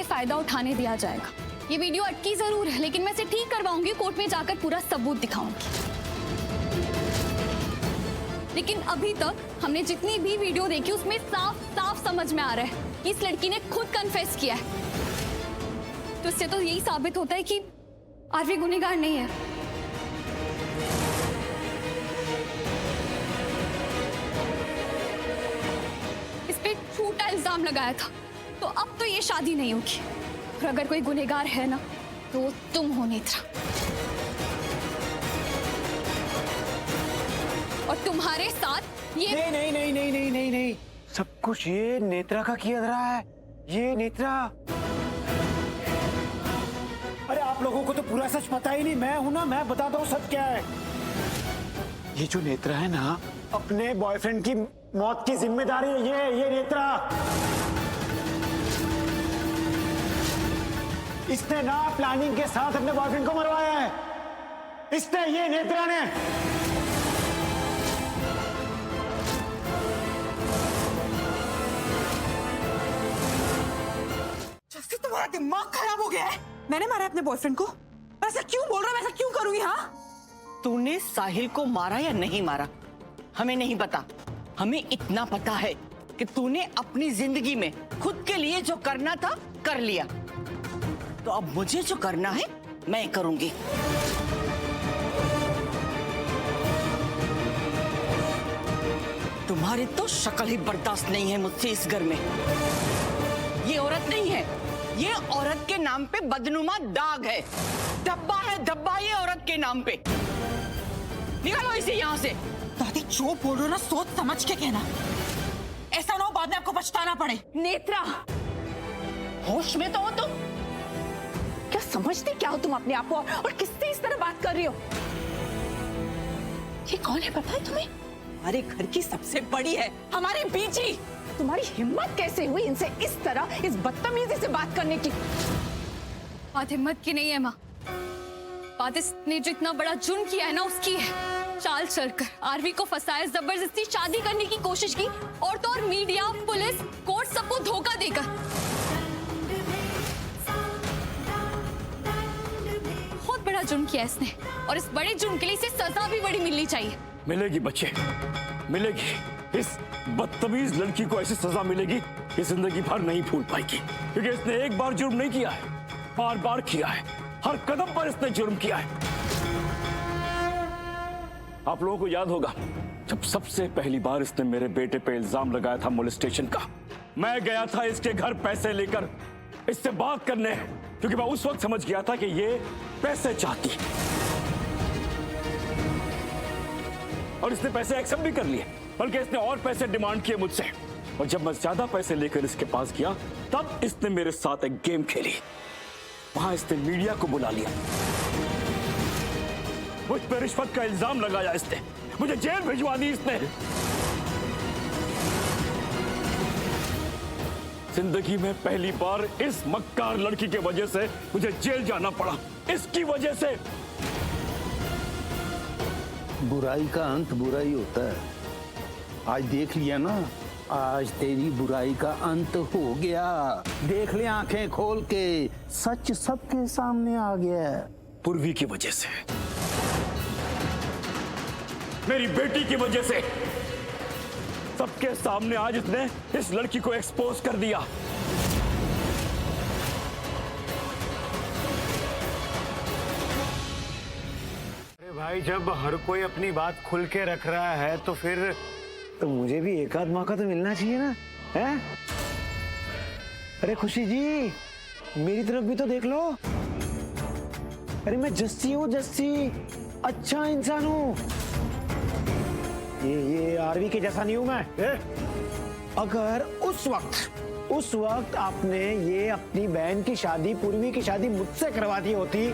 बेफायदा उठाने दिया जाएगा। ये वीडियो अटकी जरूर है, लेकिन मैं इसे ठीक करवाऊंगी, कोर्ट में जाकर पूरा सबूत दिखाऊंगी। लेकिन अभी तक हमने जितनी भी वीडियो देखी उसमें साफ साफ समझ में आ रहा है कि इस लड़की ने खुद कन्फेस किया है। तो इससे तो यही साबित होता है कि आरवी गुनहगार नहीं है। इस पे झूठा इल्जाम लगाया था, तो अब तो ये शादी नहीं होगी। और अगर कोई गुनहगार है ना, तो वो तुम हो नेत्रा। और तुम्हारे साथ ये नहीं नहीं नहीं नहीं नहीं नहीं नहीं, सब कुछ ये नेत्रा का किया रहा है। ये नेत्रा, अरे आप लोगों को तो पूरा सच पता ही नहीं। मैं हूं ना, मैं बताता हूँ सच क्या है। ये जो नेत्रा है ना, अपने बॉयफ्रेंड की मौत की जिम्मेदारी है ये नेत्रा। इसने ना प्लानिंग के साथ अपने बॉयफ्रेंड को मरवाया है। इसने, ये नेत्रा ने। तुम्हारा दिमाग खराब हो गया है। मैंने मारा अपने बॉयफ्रेंड को। ऐसा क्यों बोल रहा है? ऐसा क्यों करूंगी? हाँ, तूने साहिल को मारा या नहीं मारा हमें नहीं पता। हमें इतना पता है कि तूने अपनी जिंदगी में खुद के लिए जो करना था कर लिया। तो अब मुझे जो करना है मैं करूंगी। तुम्हारी तो शक्ल ही बर्दाश्त नहीं है मुझसे इस घर में। ये औरत नहीं है, ये औरत के नाम पे बदनुमा दाग है। धब्बा है धब्बा ये औरत के नाम पे। निकालो इसे यहाँ से। दादी जो बोल रहे हो ना, सोच समझ के कहना। ऐसा ना हो बाद में आपको पछताना पड़े। नेत्रा, होश में तो हो तुम? क्या समझते क्या हो तुम अपने आप को? और किससे इस तरह बात कर रही हो? ये कौन है पता है तुम्हें? हमारे घर की सबसे बड़ी है, हमारी बीजी। तुम्हारी हिम्मत कैसे हुई इनसे इस तरह, इस बदतमीजी से बात करने की? बात हिम्मत की नहीं है माँ, बात इसने जो इतना बड़ा जुर्म किया है ना उसकी है। चाल चलकर आरवी को फंसाया, जबरदस्ती शादी करने की कोशिश की, और तो और मीडिया, पुलिस, कोर्ट सबको धोखा देकर। बहुत बड़ा जुर्म किया इसने, और इस बड़े जुर्म के लिए इसे सजा भी बड़ी मिलनी चाहिए। मिलेगी बच्चे, मिलेगी। इस बदतमीज लड़की को ऐसी सजा मिलेगी कि जिंदगी भर नहीं भूल पाएगी। क्योंकि इसने एक बार जुर्म नहीं किया है, बार बार किया है। हर कदम पर इसने जुर्म किया है। आप लोगों को याद होगा जब सबसे पहली बार इसने मेरे बेटे पे इल्जाम लगाया था मोलेस्टेशन का। मैं गया था इसके घर पैसे लेकर इससे बात करने, क्योंकि मैं उस वक्त समझ गया था कि ये पैसे चाहती, और इसने पैसे एक्सेप्ट भी कर लिए, बल्कि इसने और पैसे डिमांड किए मुझसे। और जब मैं ज्यादा पैसे लेकर इसके पास गया, तब इसने मेरे साथ एक गेम खेली। वहां इसने मीडिया को बुला लिया, मुझ पर रिश्वत का इल्जाम लगाया इसने, मुझे जेल भिजवा दी इसने। जिंदगी में पहली बार इस मक्कार लड़की के वजह से मुझे जेल जाना पड़ा, इसकी वजह से। बुराई का अंत बुराई होता है। आज देख लिया ना, आज तेरी बुराई का अंत हो गया। देख ले आंखें खोल के, सच सबके सामने आ गया। पूर्वी की वजह से, मेरी बेटी की वजह से, सबके सामने आज इसने इस लड़की को एक्सपोज कर दिया। अरे भाई, जब हर कोई अपनी बात खुल के रख रहा है तो फिर तो मुझे भी एक आध मौका तो मिलना चाहिए ना, है? अरे खुशी जी, मेरी तरफ भी तो देख लो। अरे मैं जस्सी हूँ, जस्सी अच्छा इंसान हूँ। ये आरवी के जैसा नहीं हूं मैं। अगर उस वक्त आपने ये अपनी बहन की शादी, पूर्वी की शादी मुझसे करवा दी होती,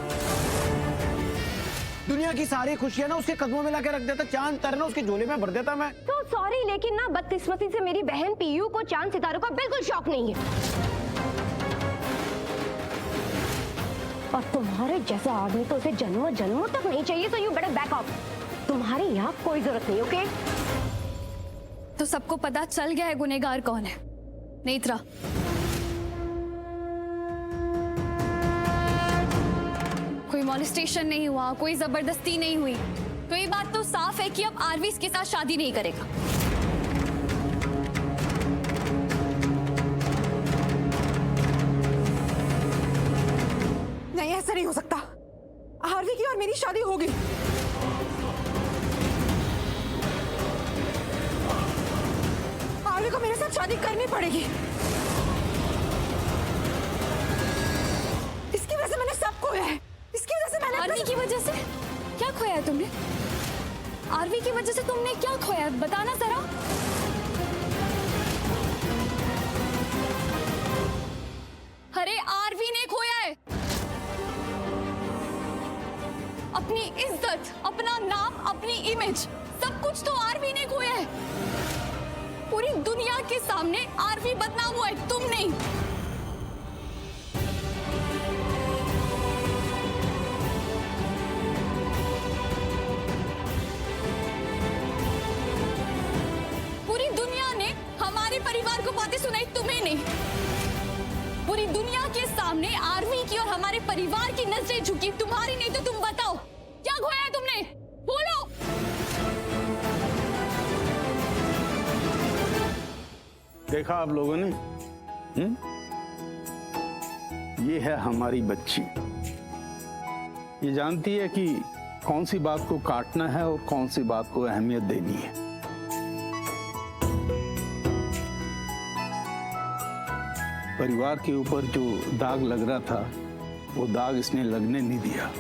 दुनिया की सारी खुशियां ना उसके कदमों में लाके रख देता, चांद तारे ना उसके झोले में भर देता मैं। तो सॉरी, लेकिन ना बदकिस्मती से मेरी बहन पीयू को चांद सितारों का बिल्कुल शौक नहीं है। और तुम्हारे जैसा आदमी तो उसे जन्मों जन्मों तक नहीं चाहिए, तो यू बेटर बैक ऑफ। तुम्हारी यहाँ कोई जरूरत नहीं, ओके? तो सबको पता चल गया है गुनहगार कौन है, नेत्रा। मॉलेस्टेशन नहीं हुआ, कोई जबरदस्ती नहीं हुई, तो ये बात तो साफ है कि अब आरवी इसके साथ शादी नहीं करेगा। नहीं, ऐसा नहीं हो सकता। आरवी की और मेरी शादी होगी। आरवी को मेरे साथ शादी करनी पड़ेगी। इसकी वजह से मैंने सब खोया है। इसकी वजह से मैंने आरवी की वजह से क्या खोया है तुमने? आरवी की वजह से तुमने क्या खोया है? बताना जरा। अरे आरवी ने खोया है अपनी इज्जत, अपना नाम, अपनी इमेज, सब कुछ तो आरवी ने खोया है। पूरी दुनिया के सामने आरवी बदनाम हुआ है, तुम नहीं। पूरी दुनिया ने हमारे परिवार को बातें सुनाई, तुम्हें नहीं। पूरी दुनिया के सामने आरवी की और हमारे परिवार की नजरें झुकी, तुम्हारी नहीं। तो तुम बताओ क्या खोया है तुमने? बोलो। देखा आप लोगों ने? ये है हमारी बच्ची। ये जानती है कि कौन सी बात को काटना है और कौन सी बात को अहमियत देनी है। परिवार के ऊपर जो दाग लग रहा था, वो दाग इसने लगने नहीं दिया।